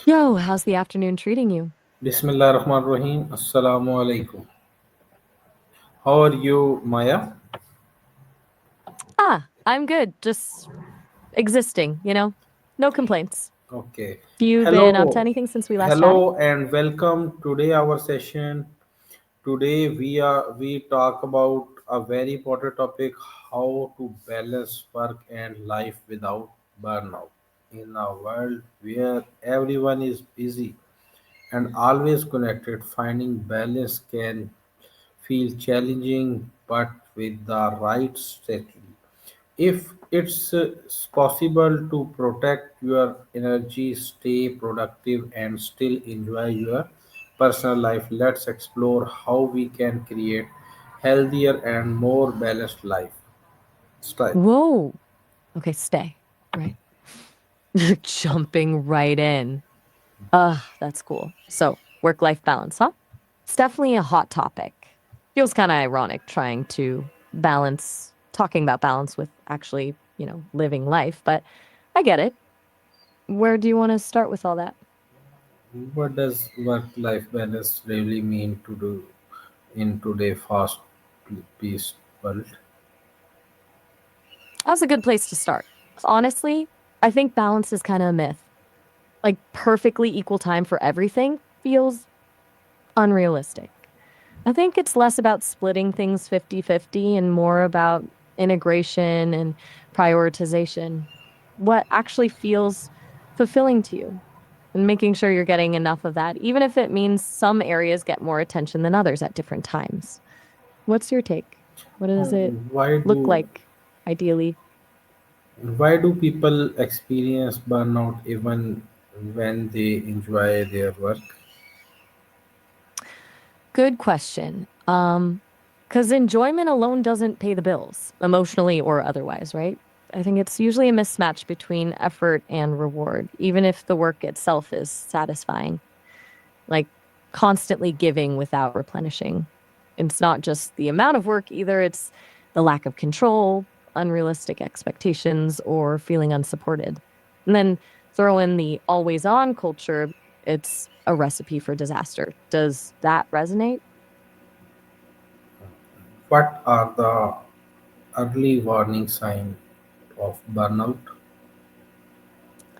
Yo, how's the afternoon treating you? Bismillah Rahman Rahim. Assalamu alaikum. How are you, Maya? I'm good. Just existing, you know? No complaints. Okay. You been up to Hello. anything since we last chatted? Hello and welcome. Today our session. Today we talk about a very important topic: how to balance work and life without burnout. In a world where everyone is busy and always connected, finding balance can feel challenging, but with the right strategy. If it's possible to protect your energy, stay productive, and still enjoy your personal life, let's explore how we can create healthier and more balanced life style. Whoa. Okay, stay. Right. You're jumping right in. That's cool. So, work-life balance, huh? It's definitely a hot topic. Feels kind of ironic trying to talking about balance with actually, living life, but I get it. Where do you want to start with all that? What does work-life balance really mean to do in today's fast-paced world? That's a good place to start. Honestly, I think balance is kind of a myth. Like perfectly equal time for everything feels unrealistic. I think it's less about splitting things 50-50 and more about integration and prioritization. What actually feels fulfilling to you and making sure you're getting enough of that, even if it means some areas get more attention than others at different times. What's your take? What does it Why look do like ideally? why do people experience burnout even when they enjoy their work? Good question. Because enjoyment alone doesn't pay the bills, emotionally or otherwise, right? I think it's usually a mismatch between effort and reward, even if the work itself is satisfying, like constantly giving without replenishing. It's not just the amount of work either, it's the lack of control, unrealistic expectations, or feeling unsupported. And then throw in the always on culture, it's a recipe for disaster. Does that resonate? What are the early warning signs of burnout?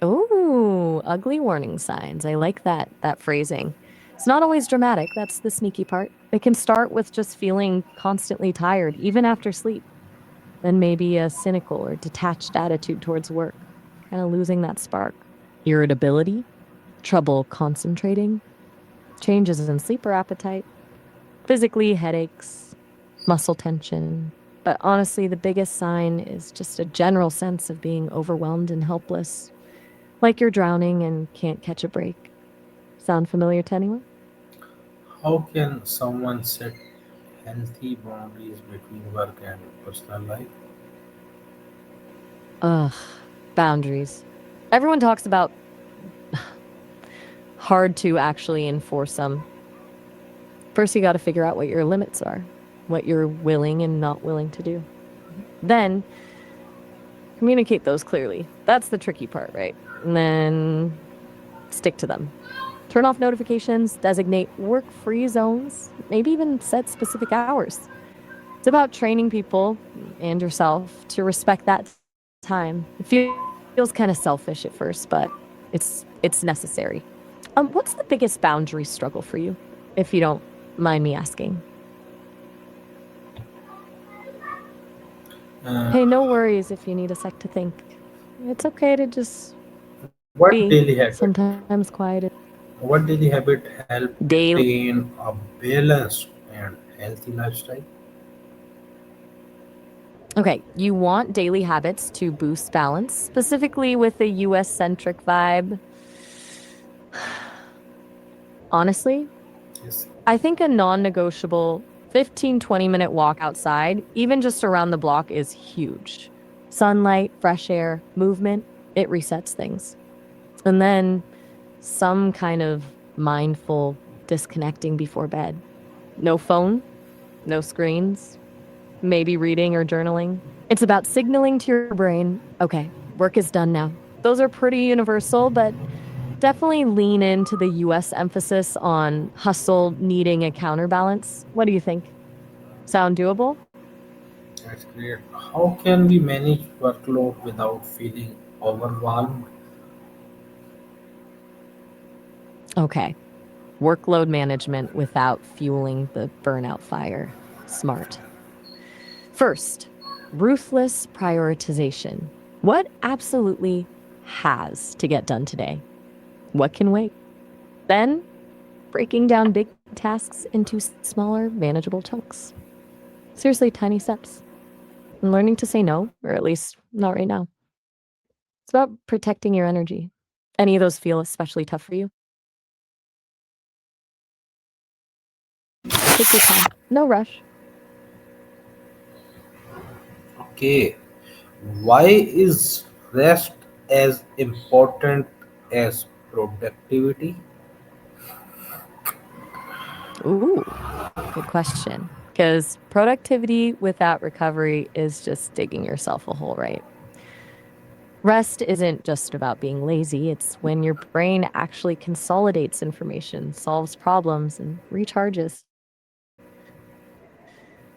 Oh, ugly warning signs. I like that phrasing. It's not always dramatic. That's the sneaky part. It can start with just feeling constantly tired, even after sleep. Then maybe a cynical or detached attitude towards work, kind of losing that spark. Irritability, trouble concentrating, changes in sleep or appetite, physically headaches, muscle tension. But honestly, the biggest sign is just a general sense of being overwhelmed and helpless. Like you're drowning and can't catch a break. Sound familiar to anyone? How can someone set healthy boundaries between work and personal life? Ugh, boundaries. Everyone talks about hard to actually enforce them. First, you got to figure out what your limits are, what you're willing and not willing to do. Then communicate those clearly. That's the tricky part, right? And then stick to them. Turn off notifications, designate work free zones, maybe even set specific hours. It's about training people and yourself to respect that time. It feels kind of selfish at first, but it's necessary. What's the biggest boundary struggle for you, if you don't mind me asking? Uh, Hey, no worries if you need a sec to think. It's okay to just what be daily habit? sometimes quiet. What daily habit help Daily. maintain a balanced and healthy lifestyle? Okay, you want daily habits to boost balance, specifically with a US centric vibe. Honestly, Yes. I think a non negotiable 15-20 minute walk outside, even just around the block, is huge. Sunlight, fresh air, movement, it resets things. And then some kind of mindful disconnecting before bed. No phone, no screens, maybe reading or journaling. It's about signaling to your brain, okay, work is done now. Those are pretty universal, but Definitely lean into the US emphasis on hustle needing a counterbalance. What do you think? Sound doable? That's great. How can we manage workload without feeling overwhelmed? Okay. Workload management without fueling the burnout fire. Smart. First, ruthless prioritization. What absolutely has to get done today? What can wait? Then, breaking down big tasks into smaller, manageable chunks. Seriously, tiny steps. And learning to say no, or at least not right now. It's about protecting your energy. Any of those feel especially tough for you? Take your time. No rush. Okay, why is rest as important as productivity? Ooh, good question. Because productivity without recovery is just digging yourself a hole, right? Rest isn't just about being lazy, it's when your brain actually consolidates information, solves problems, and recharges.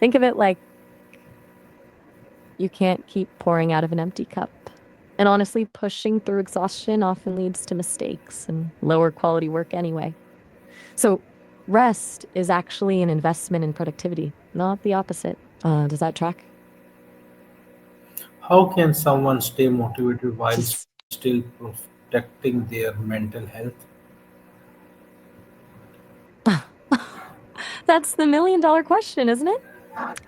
Think of it like you can't keep pouring out of an empty cup. And honestly, pushing through exhaustion often leads to mistakes and lower quality work anyway. So, rest is actually an investment in productivity, not the opposite. Does that track? How can someone stay motivated while Just still protecting their mental health? that's the $1 million question, isn't it?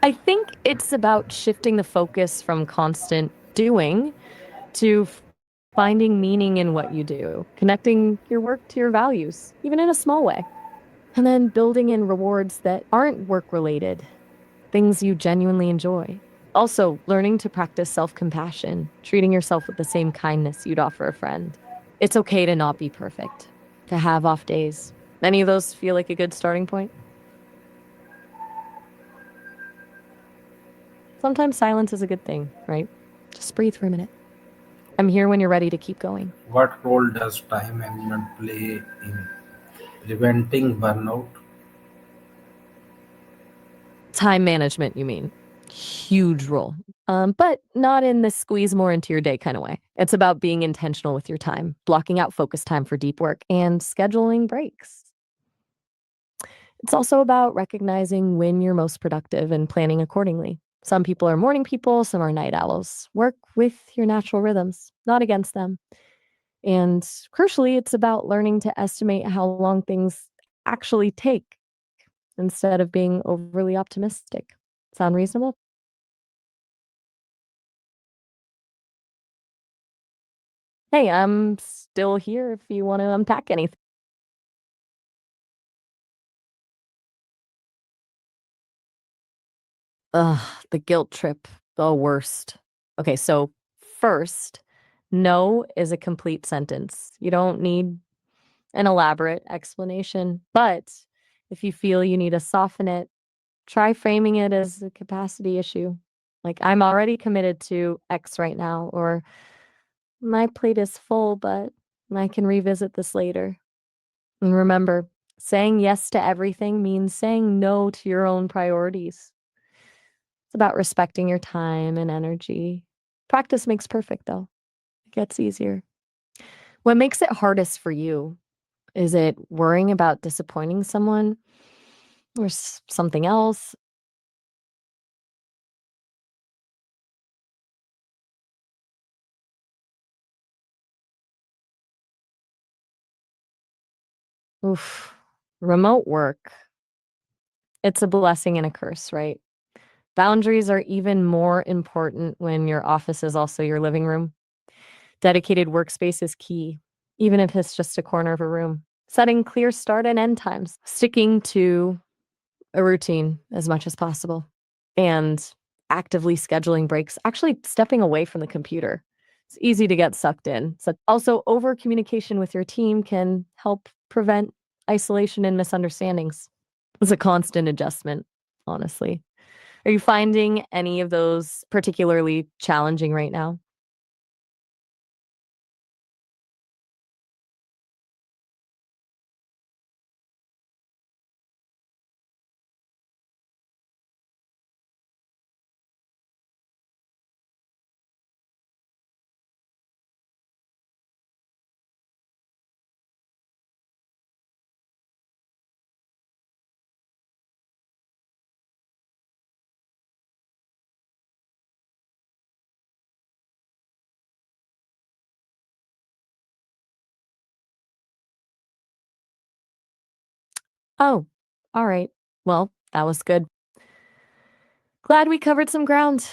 I think it's about shifting the focus from constant doing to finding meaning in what you do, connecting your work to your values, even in a small way, and then building in rewards that aren't work related, things you genuinely enjoy. Also, learning to practice self compassion, treating yourself with the same kindness you'd offer a friend. It's okay to not be perfect, to have off days. Any of those feel like a good starting point? Sometimes silence is a good thing, right? Just breathe for a minute. I'm here when you're ready to keep going. What role does time management play in preventing burnout? Time management, you mean? Huge role. But not in the squeeze more into your day kind of way. It's about being intentional with your time, blocking out focus time for deep work, and scheduling breaks. It's also about recognizing when you're most productive and planning accordingly. Some people are morning people, some are night owls. Work with your natural rhythms, not against them. And crucially, it's about learning to estimate how long things actually take instead of being overly optimistic. Sound reasonable? Hey, I'm still here if you want to unpack anything. Ugh, the guilt trip, the worst. Okay, so first, no is a complete sentence. You don't need an elaborate explanation, but if you feel you need to soften it, try framing it as a capacity issue. Like, I'm already committed to X right now, or my plate is full, but I can revisit this later. And remember, saying yes to everything means saying no to your own priorities. It's about respecting your time and energy. Practice makes perfect, though. It gets easier. What makes it hardest for you? Is it worrying about disappointing someone or something else? Oof. Remote work, it's a blessing and a curse, right? Boundaries are even more important when your office is also your living room. Dedicated workspace is key, even if it's just a corner of a room. Setting clear start and end times, sticking to a routine as much as possible, and actively scheduling breaks, actually stepping away from the computer. It's easy to get sucked in. So also over communication with your team can help prevent isolation and misunderstandings. It's a constant adjustment, honestly. Are you finding any of those particularly challenging right now? Oh, all right. Well, that was good. Glad we covered some ground.